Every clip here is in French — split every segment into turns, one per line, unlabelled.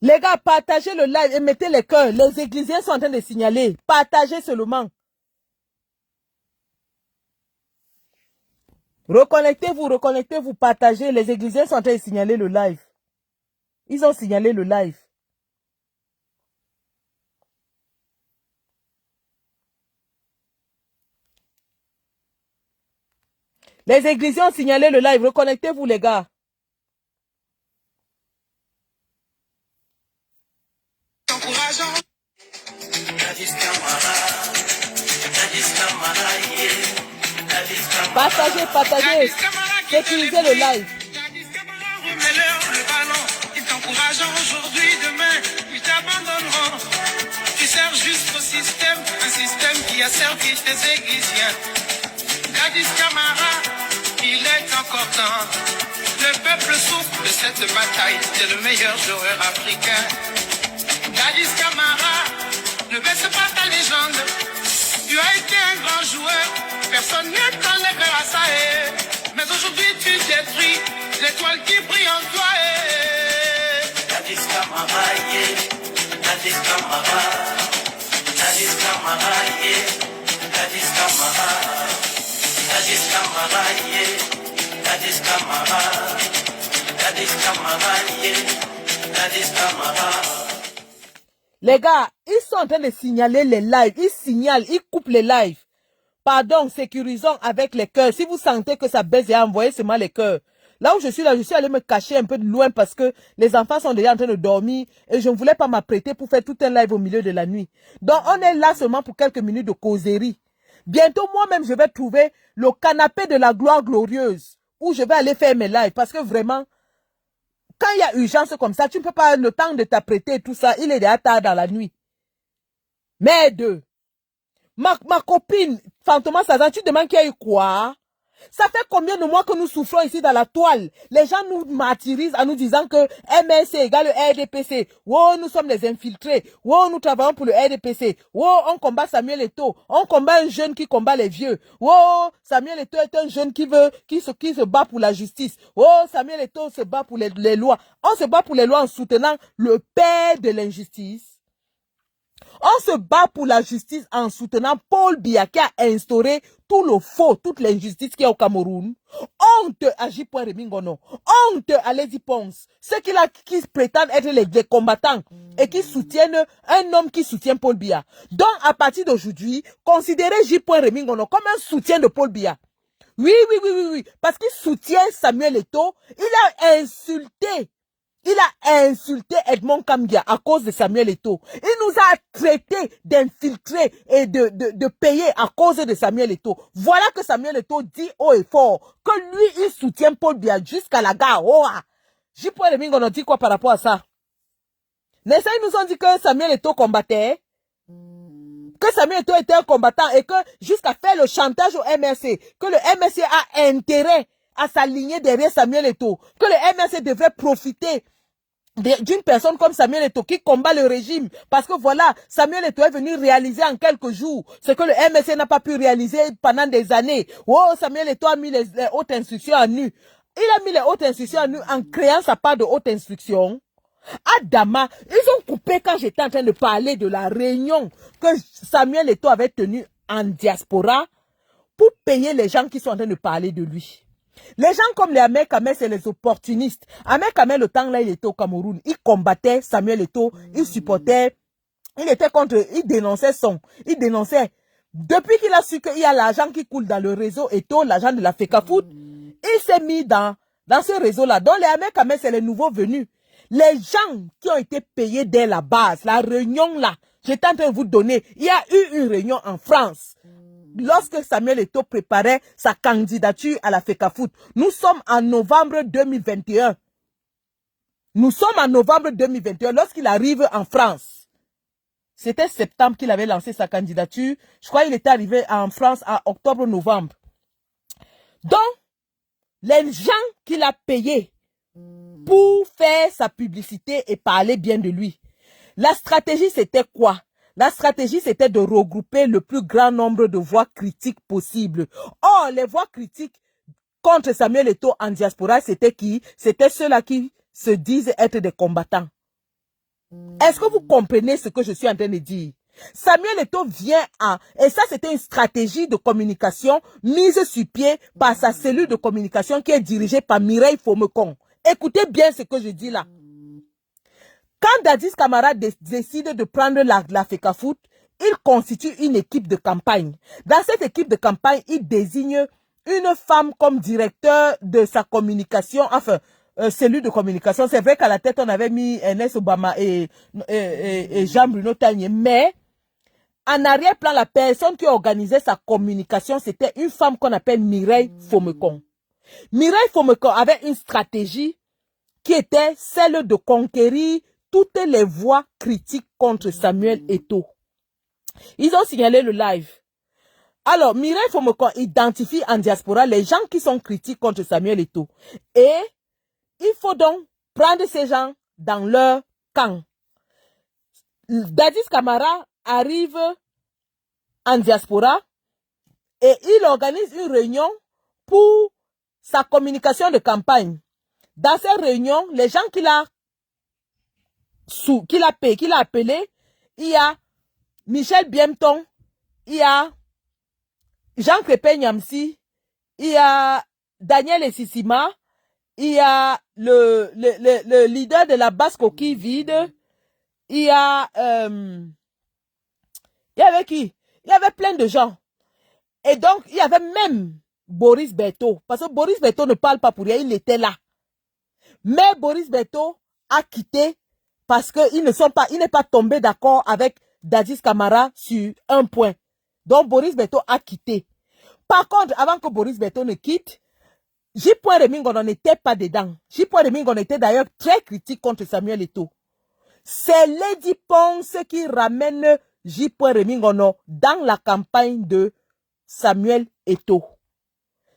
Les gars, partagez le live et mettez les cœurs. Les églisiens sont en train de signaler. Partagez seulement. Reconnectez-vous, partagez. Les églisiens sont en train de signaler le live. Ils ont signalé le live. Les églisiens ont signalé le live. Reconnectez-vous, les gars. Partagez. Sécurisez le live.
Le ballon, ils t'encouragent aujourd'hui, demain, ils t'abandonneront. Tu sers juste au système, un système qui a servi tes églisiens. Gladys Camara, il est encore temps. Le peuple souffre de cette bataille, c'est le meilleur joueur africain. Gladys Camara, ne baisse pas ta légende. Tu as été un grand joueur, personne ne t'enlèvera ça. Mais aujourd'hui tu détruis l'étoile qui brille en toi. Gladys Camara, Gladys Camara, Gladys Camara, Gladys Camara, Gladys Camara, Gladys Camara, Gladys Camara, Gladys Camara.
Les gars, ils sont en train de signaler les lives. Ils signalent, ils coupent les lives. Pardon, sécurisons avec les cœurs. Si vous sentez que ça baisse, envoyez seulement les cœurs. Là où je suis allé me cacher un peu de loin parce que les enfants sont déjà en train de dormir et je ne voulais pas m'apprêter pour faire tout un live au milieu de la nuit. Donc, on est là seulement pour quelques minutes de causerie. Bientôt, moi-même, je vais trouver le canapé de la gloire glorieuse où je vais aller faire mes lives parce que vraiment, quand il y a urgence comme ça, tu ne peux pas le temps de t'apprêter et tout ça. Il est déjà tard dans la nuit. Merde. Ma copine, Fantômas Sazan, tu demandes qu'il y a eu quoi? Ça fait combien de mois que nous souffrons ici dans la toile? Les gens nous martyrisent en nous disant que MLC égale le RDPC. Oh, nous sommes les infiltrés. Oh, nous travaillons pour le RDPC. Oh, on combat Samuel Eto'o. On combat un jeune qui combat les vieux. Oh, Samuel Eto'o est un jeune qui se bat pour la justice. Oh, Samuel Eto'o se bat pour les lois. On se bat pour les lois en soutenant le père de l'injustice. On se bat pour la justice en soutenant Paul Biya qui a instauré tout le faux, toute l'injustice qu'il y a au Cameroun. Honte à J.Rémy Ngono. Honte à Lady Ponce. Ceux qui prétendent être les combattants et qui soutiennent un homme qui soutient Paul Biya. Donc, à partir d'aujourd'hui, considérez J.Rémy Ngono comme un soutien de Paul Biya. Oui. Parce qu'il soutient Samuel Eto'o. Il a insulté Edmond Kamgia à cause de Samuel Eto'o. Il nous a traités d'infiltrés et de payer à cause de Samuel Eto'o. Voilà que Samuel Eto'o dit haut et fort que lui, il soutient Paul Biya jusqu'à la gare. J.Rémy Ngono dit quoi par rapport à ça? N'est-ce pas, ils nous ont dit que Samuel Eto'o combattait? Que Samuel Eto'o était un combattant et que jusqu'à faire le chantage au MRC, que le MRC a intérêt à s'aligner derrière Samuel Eto'o, que le MRC devrait profiter d'une personne comme Samuel Eto'o qui combat le régime. Parce que voilà, Samuel Eto'o est venu réaliser en quelques jours ce que le MSC n'a pas pu réaliser pendant des années. Oh, Samuel Eto'o a mis les hautes instructions à nu. Il a mis les hautes instructions à nu en créant sa part de haute instruction. À Dama, ils ont coupé quand j'étais en train de parler de la réunion que Samuel Eto'o avait tenue en diaspora pour payer les gens qui sont en train de parler de lui. Les gens comme les Ahmed Kamel, c'est les opportunistes. Ahmed Kamel, le temps là, il était au Cameroun. Il combattait Samuel Eto'o. Il supportait. Il était contre. Il dénonçait Il dénonçait. Depuis qu'il a su qu'il y a l'argent qui coule dans le réseau Eto'o, l'argent de la FECAFOOT, il s'est mis dans ce réseau-là. Donc les Ahmed Kamel, c'est les nouveaux venus. Les gens qui ont été payés dès la base, la réunion là, j'étais en train de vous donner. Il y a eu une réunion en France. Lorsque Samuel Eto'o préparait sa candidature à la FECAFOOT, nous sommes en novembre 2021. Nous sommes en novembre 2021 lorsqu'il arrive en France. C'était septembre qu'il avait lancé sa candidature. Je crois qu'il était arrivé en France en octobre-novembre. Donc, les gens qu'il a payés pour faire sa publicité et parler bien de lui. La stratégie, c'était quoi? La stratégie, c'était de regrouper le plus grand nombre de voix critiques possibles. Or, les voix critiques contre Samuel Eto'o en diaspora, c'était qui? C'était ceux-là qui se disent être des combattants. Est-ce que vous comprenez ce que je suis en train de dire? Samuel Eto'o vient à... Et ça, c'était une stratégie de communication mise sur pied par sa cellule de communication qui est dirigée par Mireille Fomekong. Écoutez bien ce que je dis là. Quand Dadis Camara décide de prendre la FECAFOOT, il constitue une équipe de campagne. Dans cette équipe de campagne, il désigne une femme comme directeur de sa communication, enfin, cellule de communication. C'est vrai qu'à la tête, on avait mis Ernest Obama et Jean-Bruno Tagné, mais en arrière-plan, la personne qui organisait sa communication, c'était une femme qu'on appelle Mireille Fomekong. Mireille Fomekong avait une stratégie qui était celle de conquérir toutes les voix critiques contre Samuel Eto'o. Ils ont signalé le live. Alors, Mireille Fomekong identifie en diaspora les gens qui sont critiques contre Samuel Eto'o. Et il faut donc prendre ces gens dans leur camp. Dadis Camara arrive en diaspora et il organise une réunion pour sa communication de campagne. Dans cette réunion, les gens qu'il a appelés, il y a Michel Biemton, il y a Jean Crépin Nyamsi, il y a Daniel Essissima, il y a le leader de la basse coquille vide, il y avait qui? Il y avait plein de gens. Et donc, il y avait même Boris Berthaud. Parce que Boris Berthaud ne parle pas pour rien, il était là. Mais Boris Berthaud a quitté parce qu'il n'est pas tombé d'accord avec Dadis Camara sur un point. Donc, Boris Berthaud a quitté. Par contre, avant que Boris Berthaud ne quitte, J. Remingon n'était pas dedans. J. Remingon était d'ailleurs très critique contre Samuel Eto'o. C'est Lady Ponce qui ramène J. Remingon dans la campagne de Samuel Eto'o.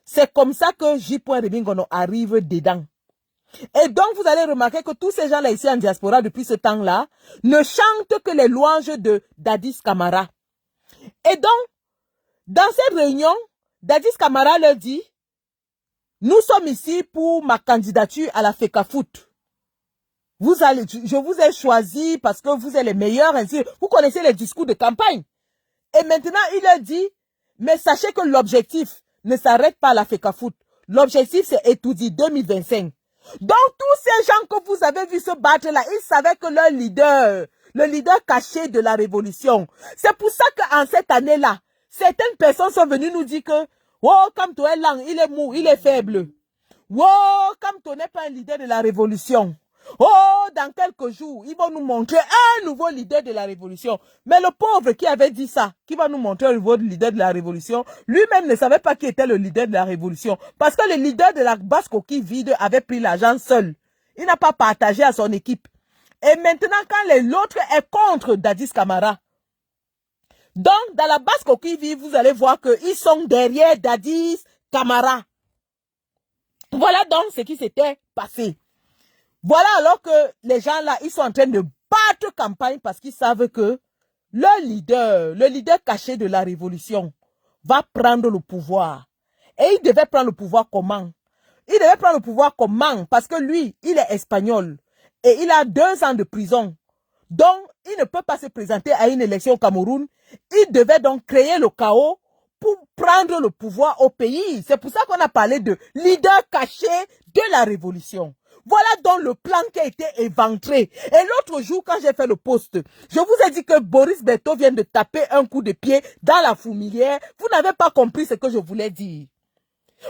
C'est comme ça que J. Remingon arrive dedans. Et donc, vous allez remarquer que tous ces gens-là ici en diaspora, depuis ce temps-là, ne chantent que les louanges de Dadis Camara. Et donc, dans cette réunion, Dadis Camara leur dit, nous sommes ici pour ma candidature à la FECAFOOT. Je vous ai choisi parce que vous êtes les meilleurs, ainsi. Vous connaissez les discours de campagne. Et maintenant, il leur dit, mais sachez que l'objectif ne s'arrête pas à la FECAFOOT. L'objectif, c'est Etoudi 2025. Donc, tous ces gens que vous avez vus se battre là, ils savaient que leur leader, le leader caché de la révolution, c'est pour ça qu'en cette année-là, certaines personnes sont venues nous dire que, oh, Kamto est lent, il est mou, il est faible. Oh, Kamto n'est pas un leader de la révolution. Oh, dans quelques jours, ils vont nous montrer un nouveau leader de la révolution. Mais le pauvre qui avait dit ça, qui va nous montrer un nouveau leader de la révolution, lui-même ne savait pas qui était le leader de la révolution. Parce que le leader de la basse coquille vide avait pris l'argent seul. Il n'a pas partagé à son équipe. Et maintenant, quand l'autre est contre Dadis Camara, donc dans la basse coquille vide, vous allez voir qu'ils sont derrière Dadis Camara. Voilà donc ce qui s'était passé. Voilà alors que les gens là, ils sont en train de battre campagne parce qu'ils savent que leur leader, le leader caché de la révolution, va prendre le pouvoir. Et il devait prendre le pouvoir comment? Il devait prendre le pouvoir comment? Parce que lui, il est espagnol et il a 2 ans de prison. Donc, il ne peut pas se présenter à une élection au Cameroun. Il devait donc créer le chaos pour prendre le pouvoir au pays. C'est pour ça qu'on a parlé de leader caché de la révolution. Voilà donc le plan qui a été éventré. Et l'autre jour, quand j'ai fait le post, je vous ai dit que Boris Berthaud vient de taper un coup de pied dans la fourmilière. Vous n'avez pas compris ce que je voulais dire.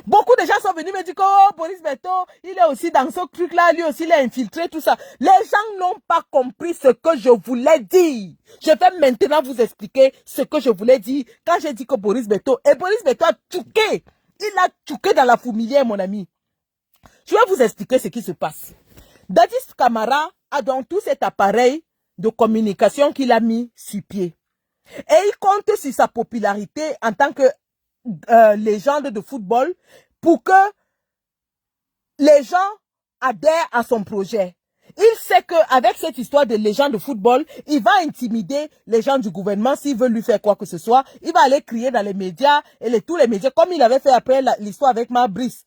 Beaucoup de gens sont venus me dire que oh, Boris Berthaud, il est aussi dans ce truc-là, lui aussi il est infiltré, tout ça. Les gens n'ont pas compris ce que je voulais dire. Je vais maintenant vous expliquer ce que je voulais dire quand j'ai dit que Boris Berthaud, et Boris Berthaud a tchouqué. Il a tchouqué dans la fourmilière, mon ami. Je vais vous expliquer ce qui se passe. Dadis Camara a donc tout cet appareil de communication qu'il a mis sur pied. Et il compte sur sa popularité en tant que légende de football pour que les gens adhèrent à son projet. Il sait qu'avec cette histoire de légende de football, il va intimider les gens du gouvernement s'ils veulent lui faire quoi que ce soit. Il va aller crier dans les médias et tous les médias, comme il avait fait après l'histoire avec Marc Brice.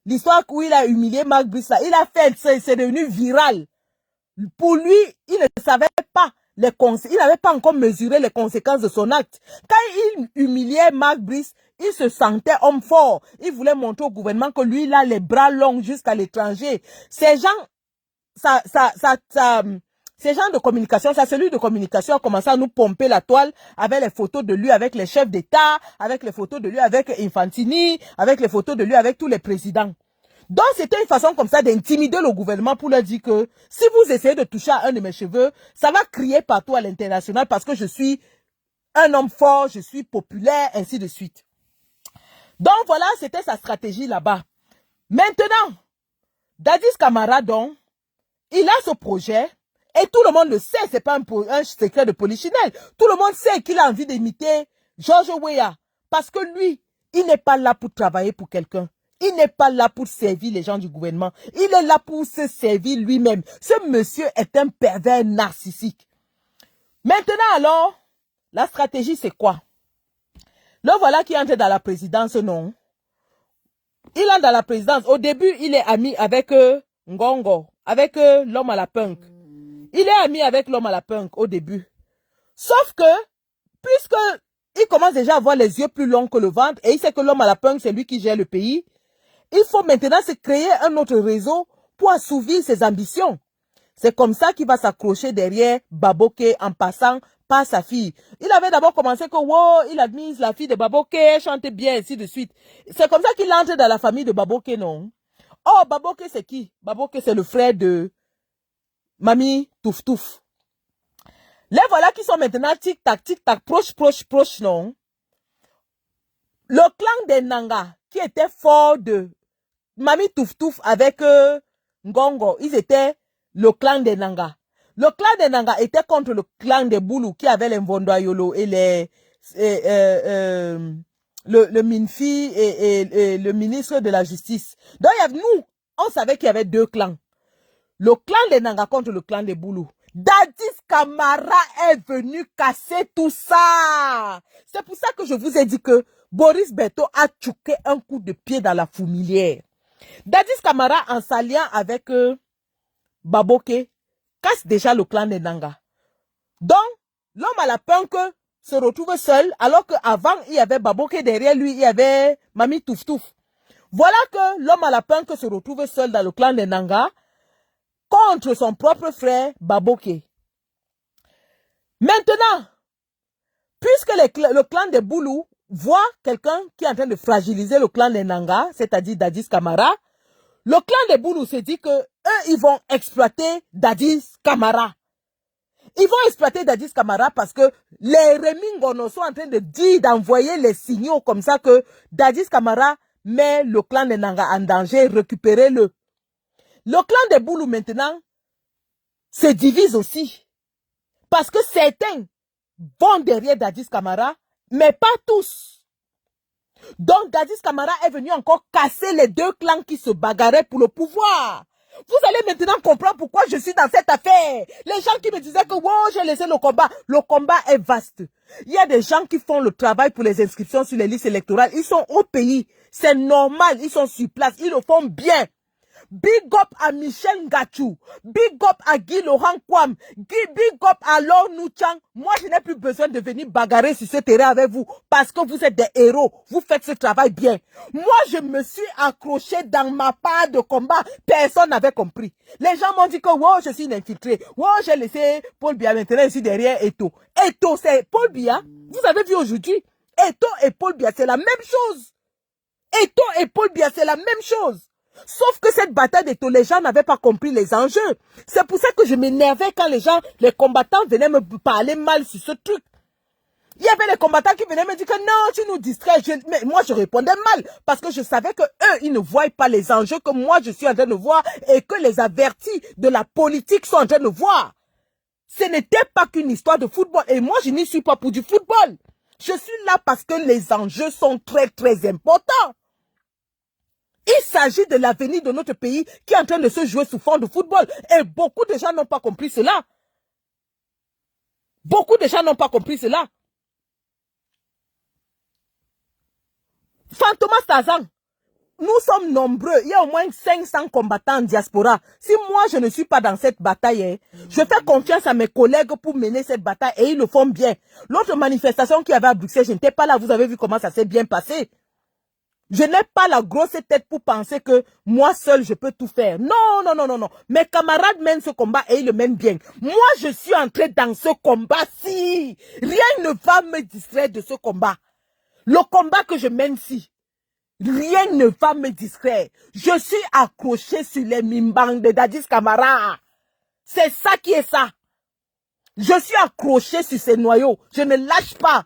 L'histoire où il a humilié Marc Brice, là, il a fait, c'est devenu viral. Pour lui, il ne savait pas il n'avait pas encore mesuré les conséquences de son acte. Quand il humiliait Marc Brice, il se sentait homme fort. Il voulait montrer au gouvernement que lui, il a les bras longs jusqu'à l'étranger. Ces gens, ces gens de communication, celui de communication a commencé à nous pomper la toile avec les photos de lui avec les chefs d'État, avec les photos de lui avec Infantini, avec les photos de lui avec tous les présidents. Donc, c'était une façon comme ça d'intimider le gouvernement pour leur dire que si vous essayez de toucher à un de mes cheveux, ça va crier partout à l'international parce que je suis un homme fort, je suis populaire, ainsi de suite. Donc, voilà, c'était sa stratégie là-bas. Maintenant, Dadis Camara, donc, il a ce projet et tout le monde le sait, c'est pas un secret de polichinelle. Tout le monde sait qu'il a envie d'imiter George Weah parce que lui, il n'est pas là pour travailler pour quelqu'un. Il n'est pas là pour servir les gens du gouvernement. Il est là pour se servir lui-même. Ce monsieur est un pervers narcissique. Maintenant alors, la stratégie c'est quoi? Le voilà qui entre dans la présidence, non? Il entre dans la présidence. Au début, il est ami avec Ngongo, avec l'homme à la punk. Il est ami avec l'homme à la punk au début. Sauf que, puisque il commence déjà à avoir les yeux plus longs que le ventre et il sait que l'homme à la punk, c'est lui qui gère le pays, il faut maintenant se créer un autre réseau pour assouvir ses ambitions. C'est comme ça qu'il va s'accrocher derrière Baboké en passant par sa fille. Il avait d'abord commencé que, wow, il admise la fille de Baboké, elle chante bien, ainsi de suite. C'est comme ça qu'il entre dans la famille de Baboké, non? Oh, Baboké, c'est qui? Baboké, c'est le frère de Mami Touf Touf. Les voilà qui sont maintenant tic-tac, proche, non? Le clan des Nanga, qui était fort de Mami Touf Touf avec Ngongo, ils étaient le clan des Nanga. Le clan des Nanga était contre le clan des Boulou qui avait les Mvondoayolo et le Minfi et le ministre de la Justice. Donc, nous, on savait qu'il y avait deux clans. Le clan des Nanga contre le clan des Boulou. Dadis Camara est venu casser tout ça. C'est pour ça que je vous ai dit que Boris Beto a tchouqué un coup de pied dans la fourmilière. Dadis Camara, en s'alliant avec Baboké, casse déjà le clan des Nanga. Donc, l'homme à la punk se retrouve seul, alors qu'avant, il y avait Baboké derrière lui, il y avait Mami Touf Touf. Voilà que l'homme à la punk se retrouve seul dans le clan des Nanga contre son propre frère Baboké. Maintenant, puisque le clan des Boulou voit quelqu'un qui est en train de fragiliser le clan des Nanga, c'est-à-dire Dadis Camara, le clan des Boulou se dit que eux, ils vont exploiter Dadis Camara. Ils vont exploiter Dadis Camara parce que les Rémi Ngono sont en train de dire, d'envoyer les signaux comme ça que Dadis Camara met le clan des Nanga en danger, récupérez-le. Le clan des Boulou maintenant se divise aussi. Parce que certains vont derrière Dadis Camara, mais pas tous. Donc Dadis Camara est venu encore casser les deux clans qui se bagarraient pour le pouvoir. Vous allez maintenant comprendre pourquoi je suis dans cette affaire. Les gens qui me disaient que wow, j'ai laissé le combat est vaste. Il y a des gens qui font le travail pour les inscriptions sur les listes électorales. Ils sont au pays. C'est normal, ils sont sur place, ils le font bien. Big up à Michel Ngachou. Big up à Guy Laurent Kwam. Big up à Laure Nouchang. Moi, je n'ai plus besoin de venir bagarrer sur ce terrain avec vous parce que vous êtes des héros. Vous faites ce travail bien. Moi, je me suis accroché dans ma part de combat. Personne n'avait compris. Les gens m'ont dit que, wow, je suis une infiltrée. Wow, j'ai laissé Paul Biya maintenant ici derrière Eto. Eto, c'est Paul Biya. Vous avez vu aujourd'hui. Eto et Paul Biya, c'est la même chose. Eto et Paul Biya, c'est la même chose. Sauf que cette bataille d'Eto, les gens n'avaient pas compris les enjeux. C'est pour ça que je m'énervais quand les combattants venaient me parler mal sur ce truc. Il y avait des combattants qui venaient me dire que non, tu nous distrais. Mais moi, je répondais mal parce que je savais que eux, ils ne voient pas les enjeux que moi, je suis en train de voir et que les avertis de la politique sont en train de voir. Ce n'était pas qu'une histoire de football et moi, je n'y suis pas pour du football. Je suis là parce que les enjeux sont très, très importants. Il s'agit de l'avenir de notre pays qui est en train de se jouer sous fond de football. Et beaucoup de gens n'ont pas compris cela. Beaucoup de gens n'ont pas compris cela. Fantomas Tazan, nous sommes nombreux. Il y a au moins 500 combattants en diaspora. Si moi, je ne suis pas dans cette bataille, je fais confiance à mes collègues pour mener cette bataille et ils le font bien. L'autre manifestation qu'il y avait à Bruxelles, je n'étais pas là. Vous avez vu comment ça s'est bien passé. Je n'ai pas la grosse tête pour penser que moi seul, je peux tout faire. Non, non, non, non, non. Mes camarades mènent ce combat et ils le mènent bien. Moi, je suis entré dans ce combat-ci. Rien ne va me distraire de ce combat. Le combat que je mène ici. Rien ne va me distraire. Je suis accroché sur les mimbangs de Dadis Camara. C'est ça qui est ça. Je suis accroché sur ces noyaux. Je ne lâche pas.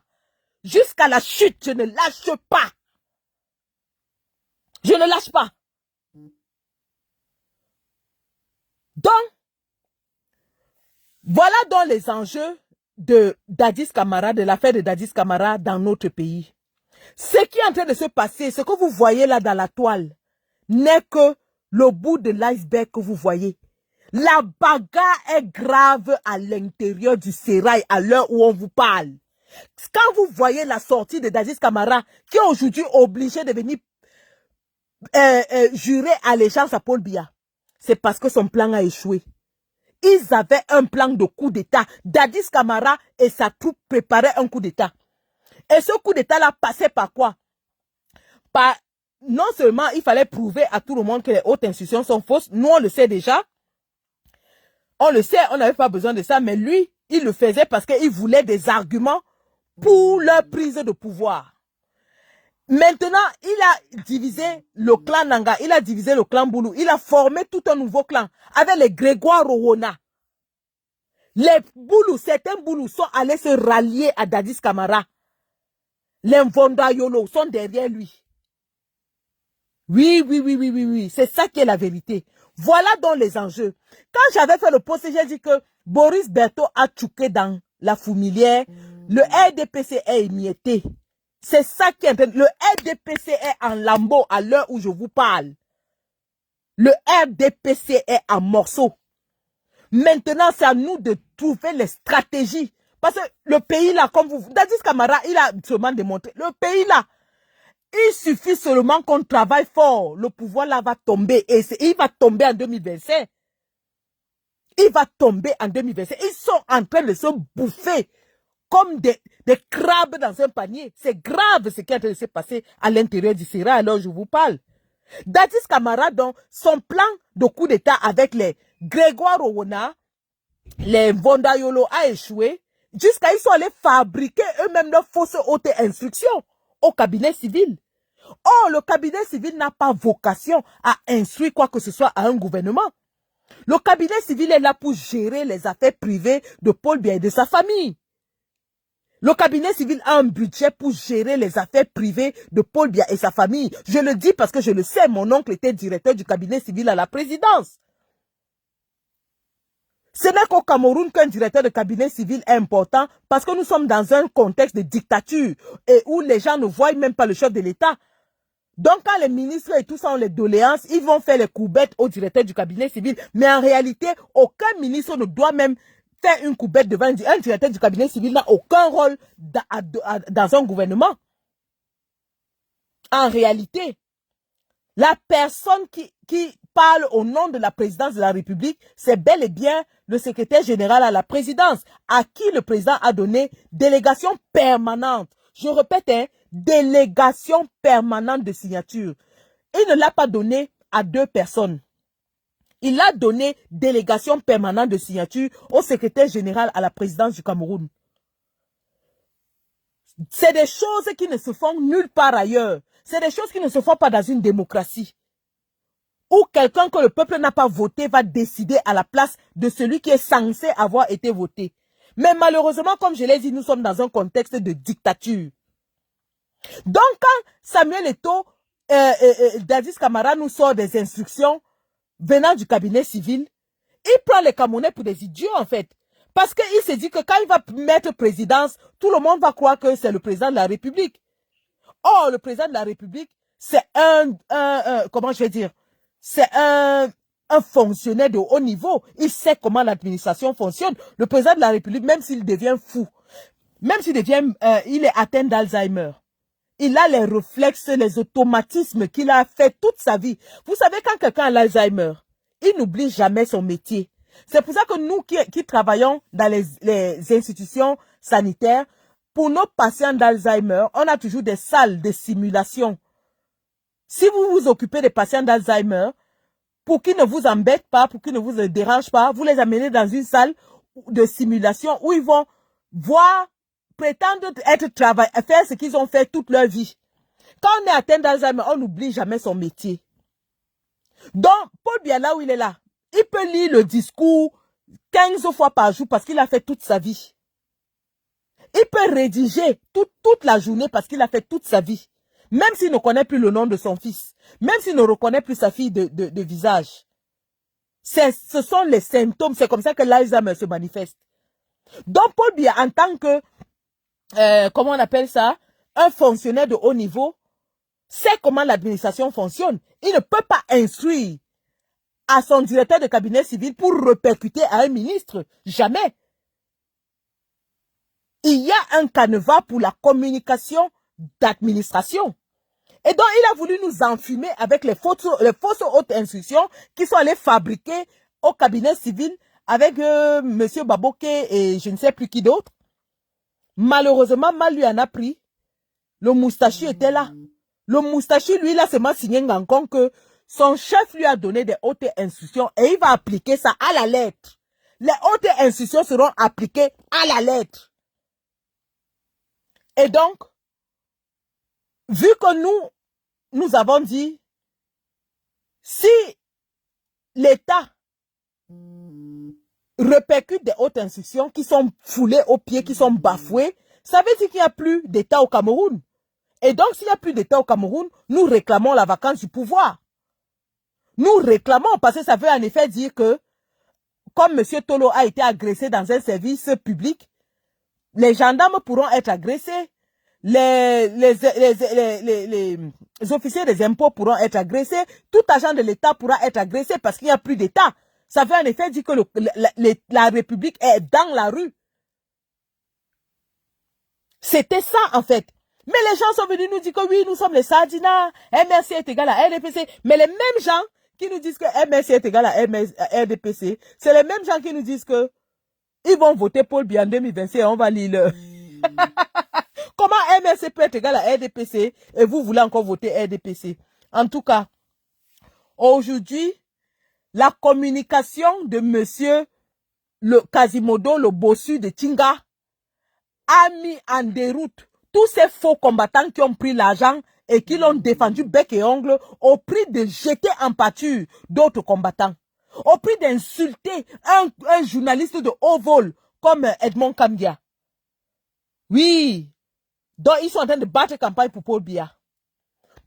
Jusqu'à la chute, je ne lâche pas. Je ne lâche pas. Donc, voilà donc les enjeux de Dadis Camara, de l'affaire de Dadis Camara dans notre pays. Ce qui est en train de se passer, ce que vous voyez là dans la toile, n'est que le bout de l'iceberg que vous voyez. La bagarre est grave à l'intérieur du sérail à l'heure où on vous parle. Quand vous voyez la sortie de Dadis Camara, qui est aujourd'hui obligé de venir jurer allégeance à Paul Biya, c'est parce que son plan a échoué. Ils avaient un plan de coup d'État. Dadis Camara et sa troupe préparaient un coup d'État. Et ce coup d'État-là passait par quoi? Par, non seulement il fallait prouver à tout le monde que les hautes institutions sont fausses, nous on le sait déjà. On le sait, on n'avait pas besoin de ça, mais lui, il le faisait parce qu'il voulait des arguments pour leur prise de pouvoir. Maintenant, il a divisé le clan Nanga, il a divisé le clan Boulou, il a formé tout un nouveau clan avec les Grégoire Rowona. Les Boulou, certains Boulou sont allés se rallier à Dadis Camara. Les Mvonda Yolo sont derrière lui. Oui. C'est ça qui est la vérité. Voilà donc les enjeux. Quand j'avais fait le post, j'ai dit que Boris Berthaud a tchouqué dans la fourmilière. Le RDPC est émietté. C'est ça qui est en train. Le RDPC est en lambeaux à l'heure où je vous parle. Le RDPC est en morceaux. Maintenant, c'est à nous de trouver les stratégies. Parce que le pays là, comme vous... Dadis Camara, il a seulement démontré. Le pays là, il suffit seulement qu'on travaille fort. Le pouvoir là va tomber. Et il va tomber en 2025. Il va tomber en 2025. Ils sont en train de se bouffer comme des crabes dans un panier. C'est grave ce qui est en train de se passer à l'intérieur du Sérail alors je vous parle. Dadis Camara, donc, son plan de coup d'État avec les Grégoire Rowona, les Vondayolo a échoué. Jusqu'à ils sont allés fabriquer eux-mêmes leurs fausses hautes instructions au cabinet civil. Or, le cabinet civil n'a pas vocation à instruire quoi que ce soit à un gouvernement. Le cabinet civil est là pour gérer les affaires privées de Paul Biya et de sa famille. Le cabinet civil a un budget pour gérer les affaires privées de Paul Biya et sa famille. Je le dis parce que je le sais, mon oncle était directeur du cabinet civil à la présidence. Ce n'est qu'au Cameroun qu'un directeur de cabinet civil est important parce que nous sommes dans un contexte de dictature et où les gens ne voient même pas le chef de l'État. Donc quand les ministres et tout ça ont les doléances, ils vont faire les coubettes au directeur du cabinet civil. Mais en réalité, aucun ministre ne doit même faire une coubette devant un directeur du cabinet civil n'a aucun rôle dans un gouvernement. En réalité, la personne qui parle au nom de la présidence de la République, c'est bel et bien le secrétaire général à la présidence, à qui le président a donné délégation permanente. Je répète, délégation permanente de signature. Il ne l'a pas donné à 2 personnes. Il a donné délégation permanente de signature au secrétaire général à la présidence du Cameroun. C'est des choses qui ne se font nulle part ailleurs. C'est des choses qui ne se font pas dans une démocratie. Où quelqu'un que le peuple n'a pas voté va décider à la place de celui qui est censé avoir été voté. Mais malheureusement, comme je l'ai dit, nous sommes dans un contexte de dictature. Donc, quand Samuel Eto'o, Dadis Camara nous sort des instructions venant du cabinet civil, il prend les Camerounais pour des idiots, en fait. Parce qu'il se dit que quand il va mettre présidence, tout le monde va croire que c'est le président de la République. Or, le président de la République, c'est comment je vais dire, c'est un fonctionnaire de haut niveau. Il sait comment l'administration fonctionne. Le président de la République, même s'il devient fou, même s'il devient, il est atteint d'Alzheimer, il a les réflexes, les automatismes qu'il a fait toute sa vie. Vous savez, quand quelqu'un a l'Alzheimer, il n'oublie jamais son métier. C'est pour ça que nous qui travaillons dans les institutions sanitaires, pour nos patients d'Alzheimer, on a toujours des salles de simulation. Si vous vous occupez des patients d'Alzheimer, pour qu'ils ne vous embêtent pas, pour qu'ils ne vous dérangent pas, vous les amenez dans une salle de simulation où ils vont voir, prétendre faire ce qu'ils ont fait toute leur vie. Quand on est atteint d'Alzheimer, on n'oublie jamais son métier. Donc, Paul Biya, là où il est là, il peut lire le discours 15 fois par jour parce qu'il a fait toute sa vie. Il peut rédiger toute la journée parce qu'il a fait toute sa vie. Même s'il ne connaît plus le nom de son fils. Même s'il ne reconnaît plus sa fille de visage. Ce sont les symptômes. C'est comme ça que l'Alzheimer se manifeste. Donc, Paul Biya, en tant que, comment on appelle ça, un fonctionnaire de haut niveau, sait comment l'administration fonctionne. Il ne peut pas instruire à son directeur de cabinet civil pour répercuter à un ministre. Jamais. Il y a un canevas pour la communication d'administration. Et donc, il a voulu nous enfumer avec les fausses hautes instructions qui sont allées fabriquer au cabinet civil avec M. Baboké et je ne sais plus qui d'autre. Malheureusement, mal lui en a pris. Le moustachu était là. Le moustachu, lui, il a seulement signé en compte que son chef lui a donné des hautes instructions et il va appliquer ça à la lettre. Les hautes instructions seront appliquées à la lettre. Et donc, vu que nous avons dit, si l'État répercute des hautes instructions qui sont foulées aux pieds, qui sont bafouées, ça veut dire qu'il n'y a plus d'État au Cameroun. Et donc, s'il n'y a plus d'État au Cameroun, nous réclamons la vacance du pouvoir. Nous réclamons, parce que ça veut en effet dire que, comme M. Tolo a été agressé dans un service public, les gendarmes pourront être agressés, les officiers des impôts pourront être agressés, tout agent de l'État pourra être agressé parce qu'il n'y a plus d'État. Ça veut en effet dire que la République est dans la rue. C'était ça en fait. Mais les gens sont venus nous dire que oui, nous sommes les Sardinats, MRC est égal à RDPC. Mais les mêmes gens qui nous disent que MRC est égal à RDPC, c'est les mêmes gens qui nous disent que ils vont voter Paul Biya en 2025 et on va lire leur... Comment MRC peut être égal à RDPC et vous voulez encore voter RDPC? En tout cas, aujourd'hui, la communication de monsieur le Quasimodo, le bossu de Tinga, a mis en déroute tous ces faux combattants qui ont pris l'argent et qui l'ont défendu bec et ongle au prix de jeter en pâture d'autres combattants. Au prix d'insulter un journaliste de haut vol comme Edmond Kambia. Oui. Donc, ils sont en train de battre campagne pour Paul Biya.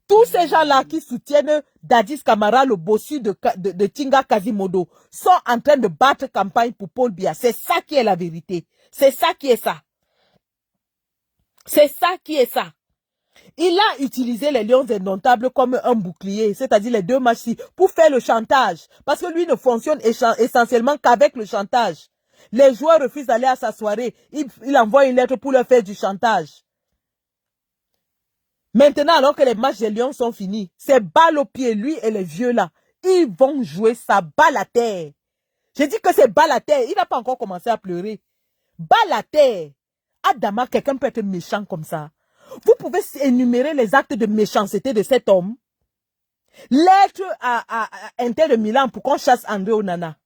Tous ces gens-là qui soutiennent Dadis Camara, le bossu de Tinga Quasimodo, sont en train de battre campagne pour Paul Biya. C'est ça qui est la vérité. C'est ça qui est ça. C'est ça qui est ça. Il a utilisé les lions indomptables comme un bouclier, c'est-à-dire les deux machines, pour faire le chantage. Parce que lui ne fonctionne essentiellement qu'avec le chantage. Les joueurs refusent d'aller à sa soirée. Il envoie une lettre pour leur faire du chantage. Maintenant, alors que les matchs des Lions sont finis, c'est balle au pied, lui et les vieux là, ils vont jouer sa balle à terre. J'ai dit que c'est balle à terre. Il n'a pas encore commencé à pleurer. Balle à terre. Adama, quelqu'un peut être méchant comme ça. Vous pouvez énumérer les actes de méchanceté de cet homme. Lettre à Inter de Milan pour qu'on chasse André Onana.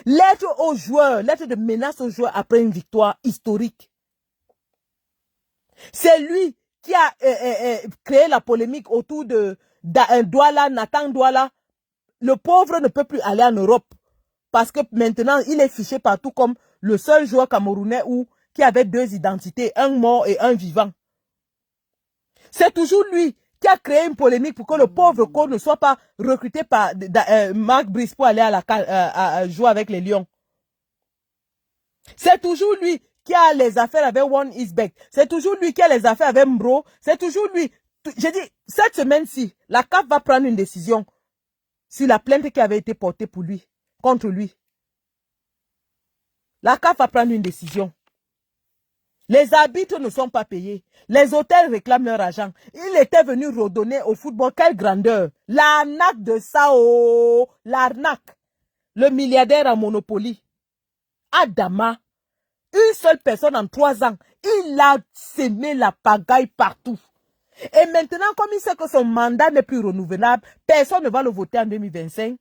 Lettre aux joueurs, lettre de menace aux joueurs après une victoire historique. C'est lui qui a créé la polémique autour de Douala, Nathan Douala. Le pauvre ne peut plus aller en Europe parce que maintenant, il est fiché partout comme le seul joueur camerounais qui avait deux identités, un mort et un vivant. C'est toujours lui qui a créé une polémique pour que le pauvre Co ne soit pas recruté par Marc Brice pour aller à jouer avec les Lions. C'est toujours lui qui a les affaires avec One Isbeck. C'est toujours lui qui a les affaires avec Mbro. C'est toujours lui. J'ai dit, cette semaine-ci, la CAF va prendre une décision sur la plainte qui avait été portée pour lui, contre lui. La CAF va prendre une décision. Les arbitres ne sont pas payés. Les hôtels réclament leur argent. Il était venu redonner au football. Quelle grandeur. L'arnaque de Sao. L'arnaque. Le milliardaire à Monopoly. Adama. Une seule personne en 3 ans. Il a semé la pagaille partout. Et maintenant, comme il sait que son mandat n'est plus renouvelable, personne ne va le voter en 2025.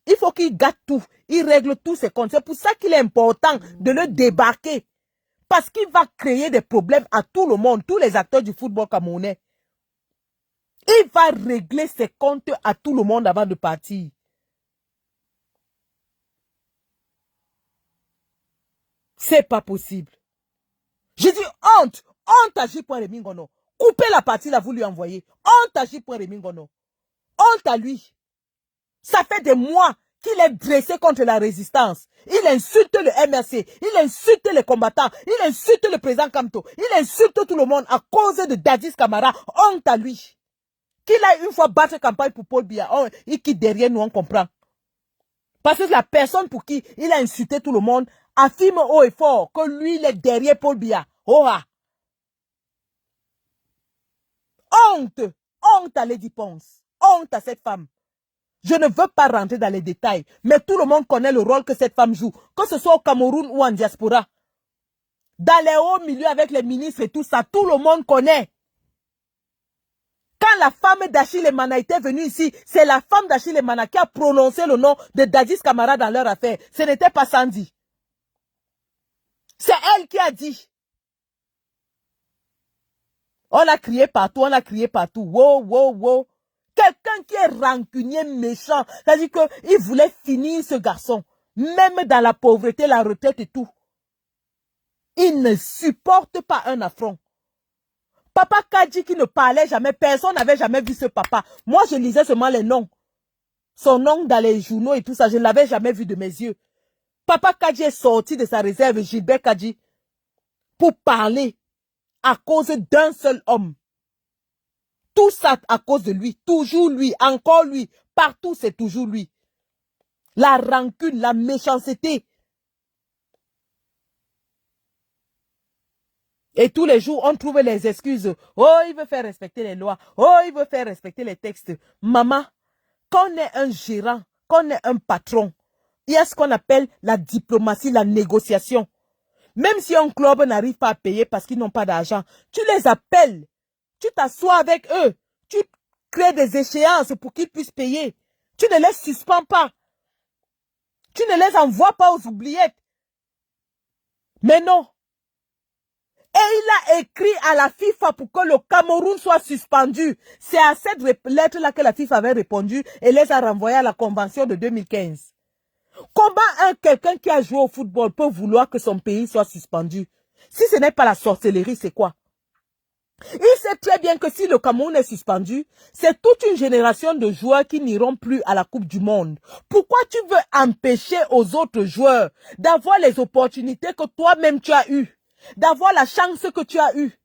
Il faut qu'il gâte tout. Il règle tous ses comptes. C'est pour ça qu'il est important de le débarquer. Parce qu'il va créer des problèmes à tout le monde, tous les acteurs du football camerounais. Il va régler ses comptes à tout le monde avant de partir. C'est pas possible. Je dis honte. Honte à J.Rémy Ngono. Coupez la partie là, vous lui envoyez. Honte à J.Rémy Ngono. Honte à lui. Ça fait des mois qu'il est dressé contre la résistance. Il insulte le MRC, il insulte les combattants, il insulte le président Kamto, il insulte tout le monde à cause de Dadis Camara. Honte à lui. Qu'il a une fois battu campagne pour Paul Biya, et qui derrière nous on comprend. Parce que la personne pour qui il a insulté tout le monde affirme haut et fort que lui il est derrière Paul Biya. Oh ah. Honte. Honte à Lady Ponce. Honte à cette femme. Je ne veux pas rentrer dans les détails, mais tout le monde connaît le rôle que cette femme joue, que ce soit au Cameroun ou en diaspora. Dans les hauts milieux avec les ministres et tout ça, tout le monde connaît. Quand la femme d'Achille Emana était venue ici, c'est la femme d'Achille Emana qui a prononcé le nom de Dadis Camara dans leur affaire. Ce n'était pas Sandy. C'est elle qui a dit. On a crié partout, on a crié partout. Wow, wow, wow. Quelqu'un qui est rancunier, méchant. C'est-à-dire qu'il voulait finir ce garçon. Même dans la pauvreté, la retraite et tout. Il ne supporte pas un affront. Papa Kadji qui ne parlait jamais, personne n'avait jamais vu ce papa. Moi, je lisais seulement les noms. Son nom dans les journaux et tout ça, je ne l'avais jamais vu de mes yeux. Papa Kadji est sorti de sa réserve, Gilbert Kadji, pour parler à cause d'un seul homme. Tout ça à cause de lui, toujours lui, encore lui, partout c'est toujours lui. La rancune, la méchanceté. Et tous les jours, on trouve les excuses. Oh, il veut faire respecter les lois. Oh, il veut faire respecter les textes. Maman, quand on est un gérant, quand on est un patron, il y a ce qu'on appelle la diplomatie, la négociation. Même si un club n'arrive pas à payer parce qu'ils n'ont pas d'argent, tu les appelles. Tu t'assois avec eux. Tu crées des échéances pour qu'ils puissent payer. Tu ne les suspends pas. Tu ne les envoies pas aux oubliettes. Mais non. Et il a écrit à la FIFA pour que le Cameroun soit suspendu. C'est à cette lettre-là que la FIFA avait répondu et les a renvoyés à la convention de 2015. Comment quelqu'un qui a joué au football peut vouloir que son pays soit suspendu? Si ce n'est pas la sorcellerie, c'est quoi? Il sait très bien que si le Cameroun est suspendu, c'est toute une génération de joueurs qui n'iront plus à la Coupe du Monde. Pourquoi tu veux empêcher aux autres joueurs d'avoir les opportunités que toi-même tu as eues, d'avoir la chance que tu as eue?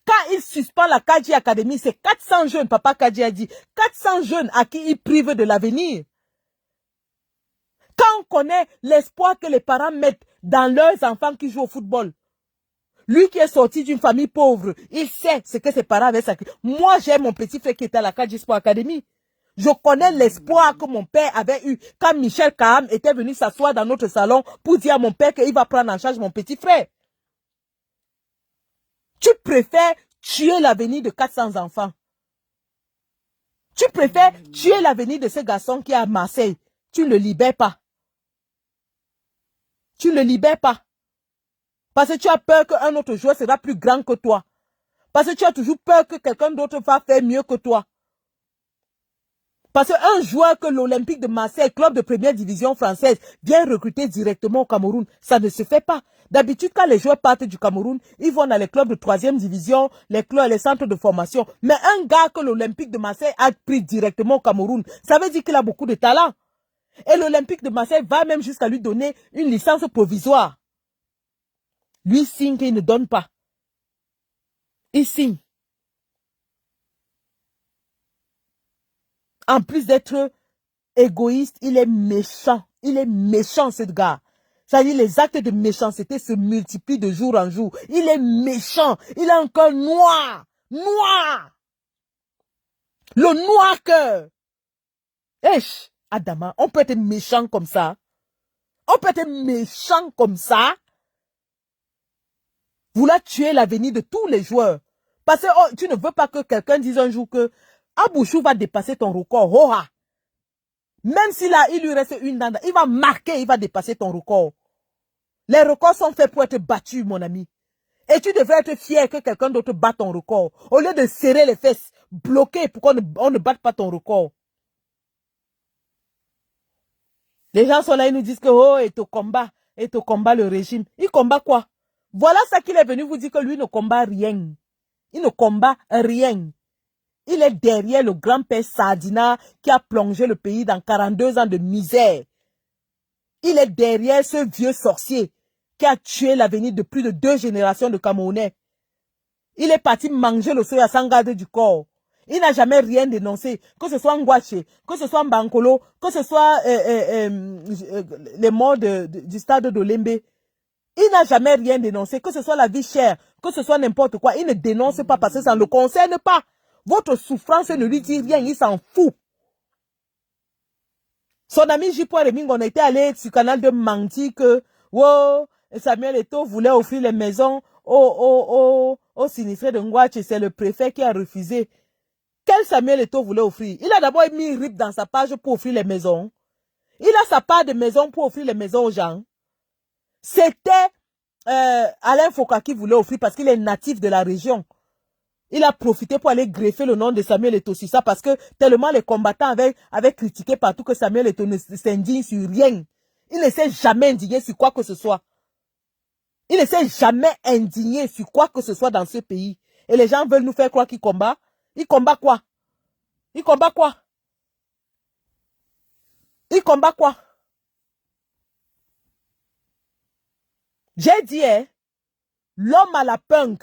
Quand il suspend la Kadji Academy, c'est 400 jeunes, papa Kadji a dit, 400 jeunes à qui il prive de l'avenir. Quand on connaît l'espoir que les parents mettent dans leurs enfants qui jouent au football, lui qui est sorti d'une famille pauvre, il sait ce que ses parents avaient sacrifié. Moi, j'ai mon petit frère qui était à la Kadji Sport Academy. Je connais l'espoir que mon père avait eu quand Michel Kaham était venu s'asseoir dans notre salon pour dire à mon père qu'il va prendre en charge mon petit frère. Tu préfères tuer l'avenir de 400 enfants. Tu préfères tuer l'avenir de ce garçon qui est à Marseille. Tu ne le libères pas. Tu ne le libères pas. Parce que tu as peur qu'un autre joueur sera plus grand que toi. Parce que tu as toujours peur que quelqu'un d'autre va faire mieux que toi. Parce qu'un joueur que l'Olympique de Marseille, club de première division française, vient recruter directement au Cameroun, ça ne se fait pas. D'habitude, quand les joueurs partent du Cameroun, ils vont dans les clubs de troisième division, les clubs, les centres de formation. Mais un gars que l'Olympique de Marseille a pris directement au Cameroun, ça veut dire qu'il a beaucoup de talent. Et l'Olympique de Marseille va même jusqu'à lui donner une licence provisoire. Lui signe qu'il ne donne pas. Il signe. En plus d'être égoïste, il est méchant. Il est méchant, ce gars. Ça dit, les actes de méchanceté se multiplient de jour en jour. Il est méchant. Il a un cœur noir. Noir. Le noir cœur. Esh, Adama, on peut être méchant comme ça. On peut être méchant comme ça. Vouloir tuer l'avenir de tous les joueurs. Parce que oh, tu ne veux pas que quelqu'un dise un jour que Abouchou va dépasser ton record. Oh, ah. Même s'il il lui reste une dent, il va marquer, il va dépasser ton record. Les records sont faits pour être battus, mon ami. Et tu devrais être fier que quelqu'un d'autre batte ton record. Au lieu de serrer les fesses, bloquer pour qu'on ne batte pas ton record. Les gens sont là, ils nous disent que oh, et au combat le régime. Il combat quoi? Voilà ça qu'il est venu vous dire que lui ne combat rien. Il ne combat rien. Il est derrière le grand-père Sardina qui a plongé le pays dans 42 ans de misère. Il est derrière ce vieux sorcier qui a tué l'avenir de plus de 2 générations de Camerounais. Il est parti manger le soya sans garde du corps. Il n'a jamais rien dénoncé, que ce soit Ngwache, que ce soit Mbankolo, que ce soit les morts du stade d'Olembe. Il n'a jamais rien dénoncé, que ce soit la vie chère, que ce soit n'importe quoi. Il ne dénonce pas parce que ça ne le concerne pas. Votre souffrance ne lui dit rien, il s'en fout. Son ami J. Reming, on était allé sur le canal de mentir que wow, Samuel Eto'o voulait offrir les maisons aux sinistrés de Ngwache. C'est le préfet qui a refusé. Quel Samuel Eto'o voulait offrir? Il a d'abord mis RIP dans sa page pour offrir les maisons. Il a sa part de maison pour offrir les maisons aux gens. C'était Alain Foka qui voulait offrir parce qu'il est natif de la région. Il a profité pour aller greffer le nom de Samuel Eto'o sur ça parce que tellement les combattants avaient critiqué partout que Samuel Eto'o ne s'indigne sur rien. Il ne s'est jamais indigné sur quoi que ce soit. Il ne s'est jamais indigné sur quoi que ce soit dans ce pays. Et les gens veulent nous faire croire qu'il combat. Il combat quoi? Il combat quoi? Il combat quoi? J'ai dit, hein, l'homme à la punk,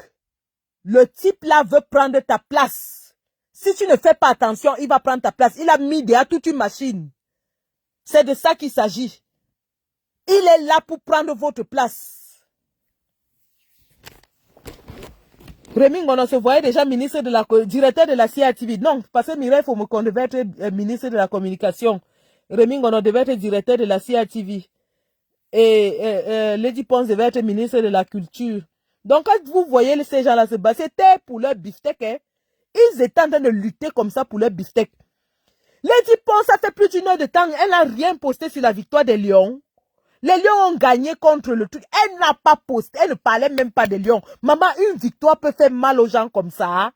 le type là veut prendre ta place. Si tu ne fais pas attention, il va prendre ta place. Il a mis derrière toute une machine. C'est de ça qu'il s'agit. Il est là pour prendre votre place. Reming, on se voyait déjà ministre de la directeur de la CITV. Non, parce que Mireille qu'on devait être ministre de la communication. Reming, on devait être directeur de la CITV. Et Lady Ponce devait être ministre de la culture. Donc quand vous voyez ces gens-là se battre, c'était pour leur beefsteak. Hein. Ils étaient en train de lutter comme ça pour leur beefsteak. Lady Ponce, ça fait plus d'une heure de temps, elle n'a rien posté sur la victoire des Lions. Les Lions ont gagné contre le truc. Elle n'a pas posté, elle ne parlait même pas des Lions. Maman, une victoire peut faire mal aux gens comme ça.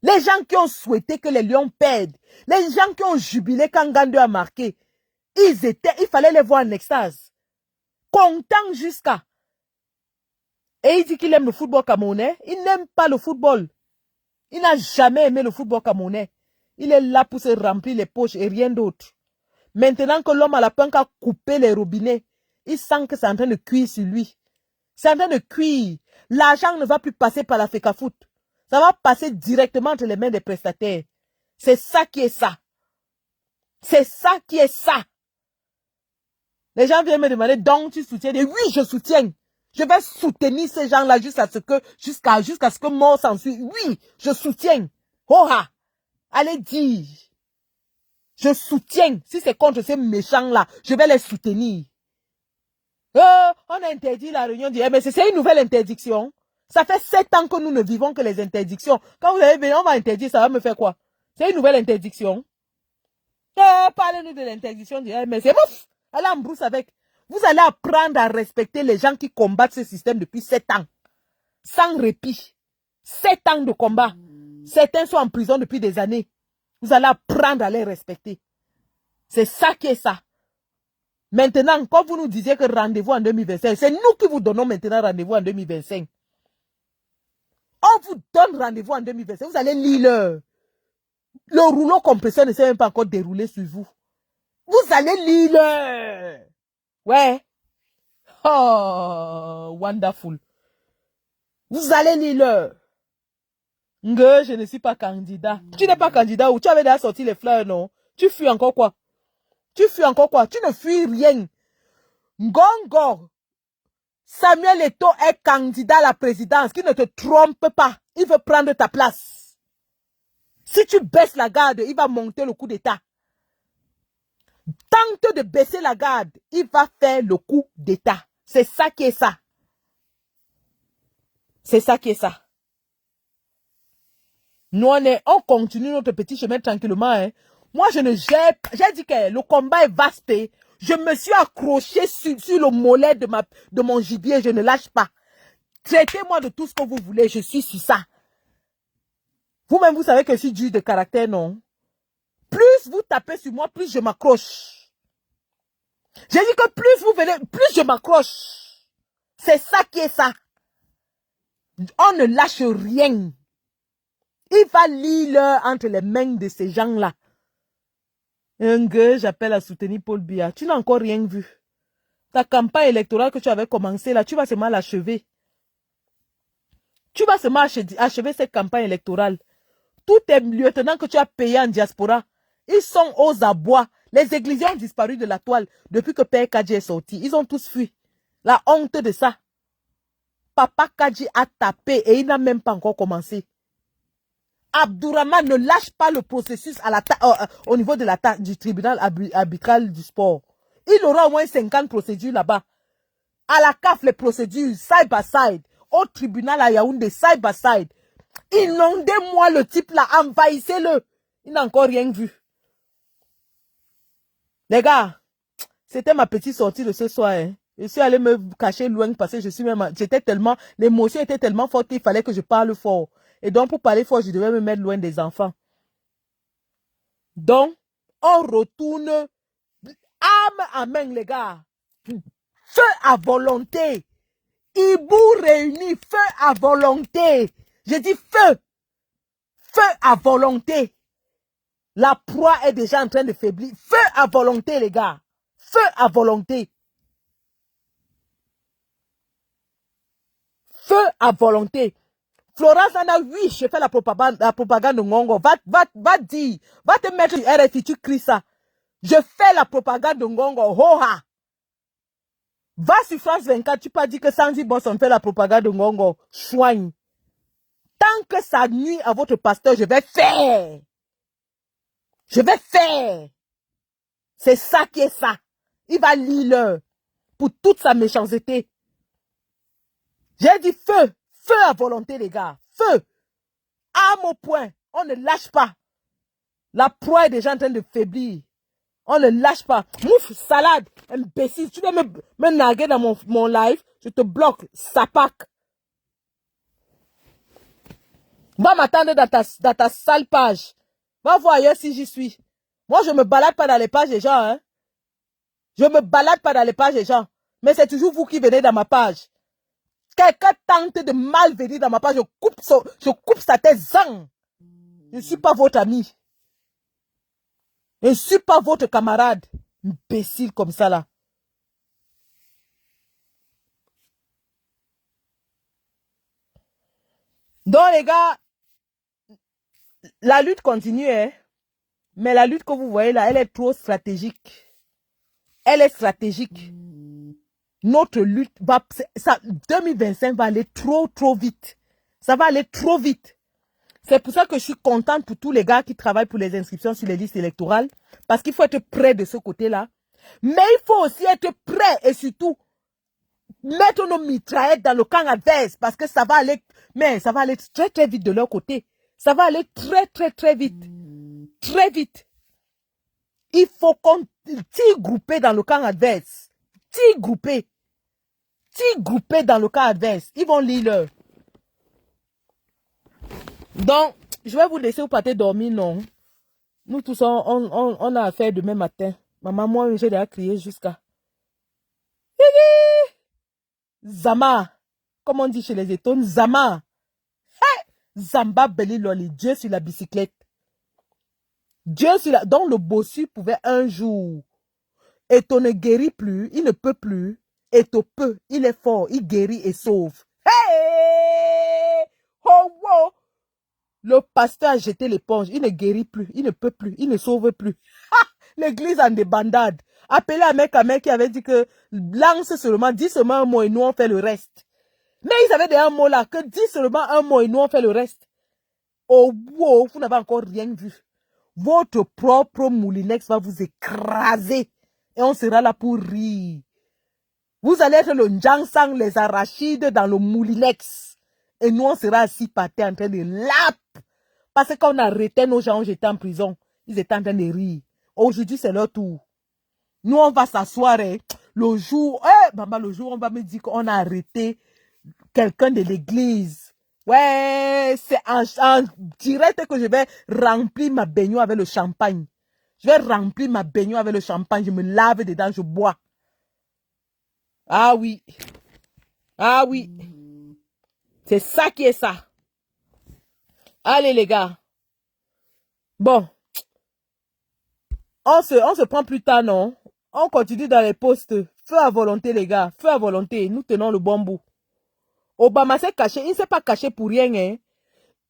Les gens qui ont souhaité que les Lions perdent, les gens qui ont jubilé quand Gandou a marqué, il fallait les voir en extase. Content jusqu'à. Et il dit qu'il aime le football camerounais. Il n'aime pas le football. Il n'a jamais aimé le football camerounais. Il est là pour se remplir les poches et rien d'autre. Maintenant que l'homme à la punk a coupé les robinets, il sent que c'est en train de cuire sur lui. C'est en train de cuire. L'argent ne va plus passer par la FECAFOOT. Ça va passer directement entre les mains des prestataires. C'est ça qui est ça. C'est ça qui est ça. Les gens viennent me demander, donc tu soutiens? Et oui, je soutiens. Je vais soutenir ces gens-là jusqu'à ce que mort s'ensuit. Oui, je soutiens. Oh ah. Allez dire. Je soutiens. Si c'est contre ces méchants-là, je vais les soutenir. On a interdit la réunion du MSC. C'est une nouvelle interdiction. Ça fait 7 ans que nous ne vivons que les interdictions. Quand vous allez venir, on va interdire, ça va me faire quoi? C'est une nouvelle interdiction. Parlez-nous de l'interdiction du MSC. Mouf! Allez en brousse avec. Vous allez apprendre à respecter les gens qui combattent ce système depuis 7 ans. Sans répit. 7 ans de combat. Certains sont en prison depuis des années. Vous allez apprendre à les respecter. C'est ça qui est ça. Maintenant, quand vous nous disiez que rendez-vous en 2025, c'est nous qui vous donnons maintenant rendez-vous en 2025. On vous donne rendez-vous en 2025. Vous allez lire le rouleau compresseur ne s'est même pas encore déroulé sur vous. Vous allez lire. Ouais. Oh, wonderful. Vous allez lire. Je ne suis pas candidat. Tu n'es pas candidat ou tu avais déjà sorti les fleurs, non? Tu fuis encore quoi? Tu fuis encore quoi? Tu ne fuis rien. Ngongo, Samuel Eto'o est candidat à la présidence, qui ne te trompe pas. Il veut prendre ta place. Si tu baisses la garde, il va monter le coup d'État. Tente de baisser la garde, il va faire le coup d'État. C'est ça qui est ça. C'est ça qui est ça. Nous, on continue notre petit chemin tranquillement. Hein. Moi, je ne gère pas. J'ai dit que le combat est vaste. Je me suis accroché sur le mollet de mon gibier. Je ne lâche pas. Traitez-moi de tout ce que vous voulez. Je suis sur ça. Vous-même, vous savez que je suis dur de caractère, non? Plus vous tapez sur moi, plus je m'accroche. J'ai dit que plus vous venez, plus je m'accroche. C'est ça qui est ça. On ne lâche rien. Il va lire entre les mains de ces gens-là. Un gars, j'appelle à soutenir Paul Biya. Tu n'as encore rien vu. Ta campagne électorale que tu avais commencé là, tu vas seulement l'achever. Tu vas seulement achever cette campagne électorale. Tous tes lieutenants que tu as payés en diaspora, ils sont aux abois. Les églises ont disparu de la toile depuis que Père Kadji est sorti. Ils ont tous fui. La honte de ça. Papa Kadji a tapé et il n'a même pas encore commencé. Abdourahmane ne lâche pas le processus au niveau de du tribunal arbitral du sport. Il aura au moins 50 procédures là-bas. À la CAF, les procédures, side by side. Au tribunal à Yaoundé, side by side. Inondez-moi le type là, envahissez-le. Il n'a encore rien vu. Les gars, c'était ma petite sortie de ce soir. Hein. Je suis allé me cacher loin parce que l'émotion était tellement forte qu'il fallait que je parle fort. Et donc, pour parler fort, je devais me mettre loin des enfants. Donc, on retourne âme à main, les gars. Feu à volonté. Hibou réuni, feu à volonté. Je dis feu. Feu à volonté. La proie est déjà en train de faiblir. Feu à volonté, les gars. Feu à volonté. Feu à volonté. Florence Anna, oui, je fais la propagande de Ngongo. Va dire, va te mettre sur RFI, tu cries ça. Je fais la propagande de Ngongo. Hoha. Va sur France 24, tu peux dire que Sandy Boss, on fait la propagande de Ngongo. Soigne. Tant que ça nuit à votre pasteur, je vais faire. Je vais faire. C'est ça qui est ça. Il va lire pour toute sa méchanceté. J'ai dit feu. Feu à volonté, les gars. Feu. Arme au point. On ne lâche pas. La proie est déjà en train de faiblir. On ne lâche pas. Mouf, salade, imbécile. Tu veux me narguer dans mon live, je te bloque. Sapac. Va m'attendre dans ta sale page. Va voir ailleurs si j'y suis. Moi, je me balade pas dans les pages des gens. Hein. Je me balade pas dans les pages des gens. Mais c'est toujours vous qui venez dans ma page. Quelqu'un tente de mal venir dans ma page, je coupe sa tête zang. Je ne suis pas votre ami. Je ne suis pas votre camarade. Imbécile comme ça là. Donc les gars, la lutte continue, hein. Mais la lutte que vous voyez là, elle est trop stratégique. Elle est stratégique. Notre lutte va, 2025 va aller trop vite. Ça va aller trop vite. C'est pour ça que je suis contente pour tous les gars qui travaillent pour les inscriptions sur les listes électorales. Parce qu'il faut être prêt de ce côté-là. Mais il faut aussi être prêt et surtout mettre nos mitraillettes dans le camp adverse. Parce que ça va aller, mais ça va aller très vite de leur côté. Ça va aller très vite. Très vite. Il faut qu'on tire groupé dans le camp adverse. Tire groupé dans le camp adverse. Ils vont lire leur. Donc, je vais vous laisser vous partez dormir, non? Nous tous, on a affaire demain matin. Maman, moi, j'ai déjà crié jusqu'à... Zama. Comme on dit chez les étones, Zama. Hey! Zamba Beli Loli, Dieu sur la bicyclette. Dieu sur la... Donc, le bossu pouvait un jour. Et on ne guérit plus, il ne peut plus. Et on peut, il est fort, il guérit et sauve. Hey! Oh, wow! Le pasteur a jeté l'éponge. Il ne guérit plus. Il ne peut plus. Il ne sauve plus. L'église en débandade. Appelez à mec qui avait dit que lance seulement, dis seulement un mot et nous on fait le reste. Mais ils avaient dit un mot là, que dis seulement un mot et nous on fait le reste. Oh wow, vous n'avez encore rien vu. Votre propre moulinex va vous écraser. Et on sera là pour rire. Vous allez être le njansang, les arachides dans le moulinex. Et nous, on sera assis par terre en train de lap. Parce qu'on arrêtait nos gens, j'étais en prison. Ils étaient en train de rire. Aujourd'hui, c'est leur tour. Nous, on va s'asseoir. Hein. Le jour, maman, le jour, on va me dire qu'on a arrêté quelqu'un de l'église. Ouais, c'est en direct que je vais remplir ma baignoire avec le champagne. Je vais remplir ma baignoire avec le champagne. Je me lave dedans, je bois. Ah oui. Ah oui. C'est ça qui est ça. Allez les gars. Bon. On se prend plus tard, non? On continue dans les postes. Feu à volonté, les gars. Feu à volonté. Nous tenons le bon bout. Obama s'est caché. Il ne s'est pas caché pour rien, hein.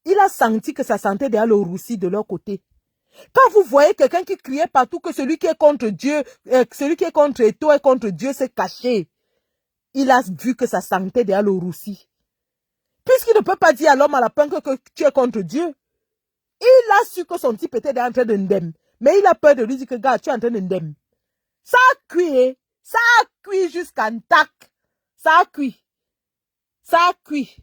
Il a senti que ça sentait déjà le roussi de leur côté. Quand vous voyez quelqu'un qui criait partout que celui qui est contre Dieu, celui qui est contre Eto et contre Dieu s'est caché, il a vu que ça sentait déjà le roussi. Puisqu'il ne peut pas dire à l'homme à la peine que tu es contre Dieu, il a su que son type était déjà en train de ndem. Mais il a peur de lui dire que, gars, tu es en train de ndem. Ça a cuit, ça a cuit jusqu'à tac. Ça a cuit. Ça a cuit.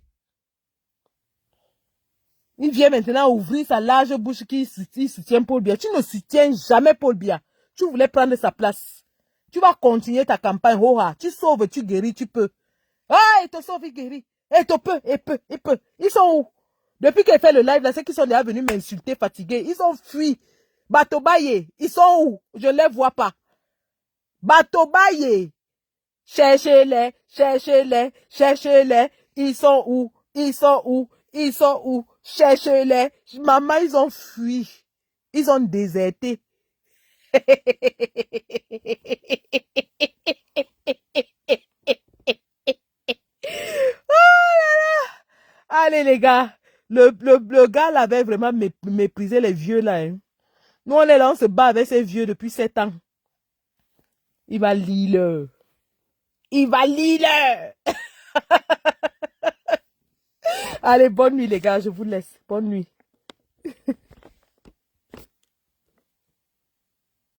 Il vient maintenant ouvrir sa large bouche qui soutient Paul Biya. Tu ne soutiens jamais Paul Biya. Tu voulais prendre sa place. Tu vas continuer ta campagne. Tu sauves, tu guéris, tu peux. Ah, il te sauve, il guérit. Il te peut, il peut, il peut. Ils sont où? Depuis qu'elle fait le live, là, c'est qu'ils sont déjà venus m'insulter, fatigués. Ils ont fui. Batobaye, ils sont où? Je ne les vois pas. Batobaye. Cherchez-les, cherchez-les, cherchez-les. Ils sont où? Ils sont où? Ils sont où? Cherchez-les. Maman, ils ont fui. Ils ont déserté. Oh là là. Allez les gars. Le gars là avait vraiment méprisé les vieux là. Hein. Nous on est là, on se bat avec ces vieux depuis 7 ans. Il va lire. Il va lire. Allez, bonne nuit les gars, je vous laisse. Bonne nuit.